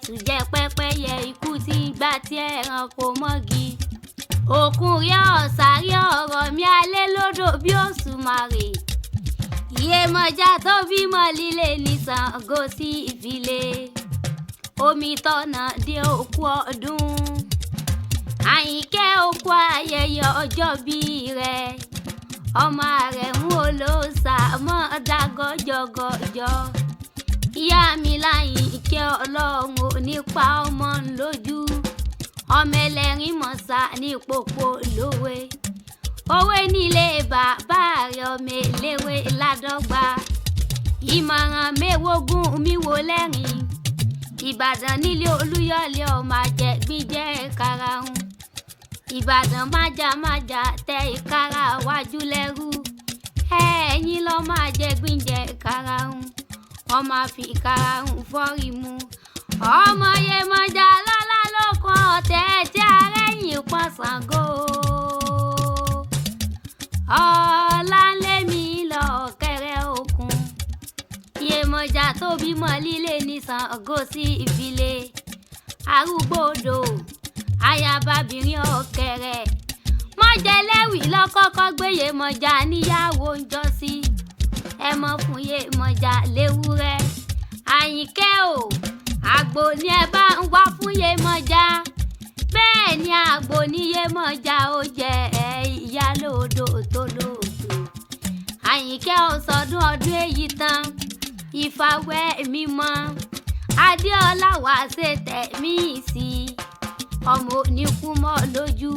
tún jẹ́ pẹ́pẹ́yẹ ikú tí gbá tí ẹranko mọ́gi. Òkun rí ọ̀sàrí ọ̀rọ̀ mi alẹ́ lódò bí òṣùmàrè. Iyemọja tó bímọ líle ní Ṣàngó sí ìfilé. Omi tọ̀nà dé òkú ọdún. Àyìnkẹ́ òkú ayẹyẹ ọjọ́ bí rẹ̀. Ọmọ rẹ̀ ń wò ló sàmọ́ dágọ́jọgọjọ. Ìyá mi l'Àyìnkẹ́ Ọlọ́run ò nípa ọmọ lójú. Ọmọ ẹlẹ́rìn mọ̀sá ní pòpò lówe. Òwe nílé bàbá rẹ̀ ọmọ eléwé ládọ́gba. Ìmọ̀ràn mẹ́wógún mi wò lẹ́rìn. Ìbàdàn nílé Olúyọ̀lé ọmọ àjẹgbíjẹ́ karahun. Ìbàdàn májàmájà tẹ ìkárà wájú lẹ́rú. Ẹ̀yin lọ máa jẹgbíjẹ́ karahun. Ọmọ àfi karahun fọ́rí mu. Ọmọ Iyemọja lọ́lá ló kan ọ̀tẹ̀ tí arẹ́yìn pọ́n Ṣàngó. Ọlálémi lọ kẹrẹ òkun. Iyemọja tó bímọ líle ní Ṣàngó sí ìfilé. Arúgbódò ayababìnrin ọ̀kẹ́rẹ́. Mọ́jẹlẹ́wì lọ́kọ́kọ́ gbé Iyemọja níyàwó ń jọ sí. Ẹ mọ̀ fún Iyemọja léwúrẹ́. Àyìnkẹ́ o, àgbò ni ẹ bá ń wá fún Iyemọja. Bẹ́ẹ̀ ni àgbò ní Iyemọja ó jẹ ìyálódò tó lóòtò. Àyìnkẹ́ ò sọdún ọdún èyí tán. Ìfàwẹ́ mímọ́ Adéọlá wá ṣe tẹ̀mí sí. Ọmọ oníkú mọ́ lójú.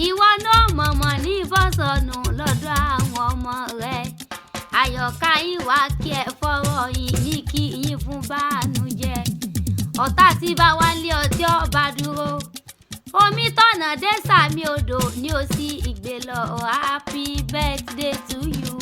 Ìwọ náà mọ̀mọ́ ní ìbọ̀sọ̀nù lọ́dọ̀ àwọn ọmọ rẹ̀. Àyọ̀ká yín wá kí ẹ fọ́rọ̀ yìí ní kí yín fún bànújẹ́. Ọ̀tá tí bá wá lé ọtí ọba dúró. Omi tọ̀nà dé sàmì odò ní ó sì ìgbé lọ. Happy birthday to you.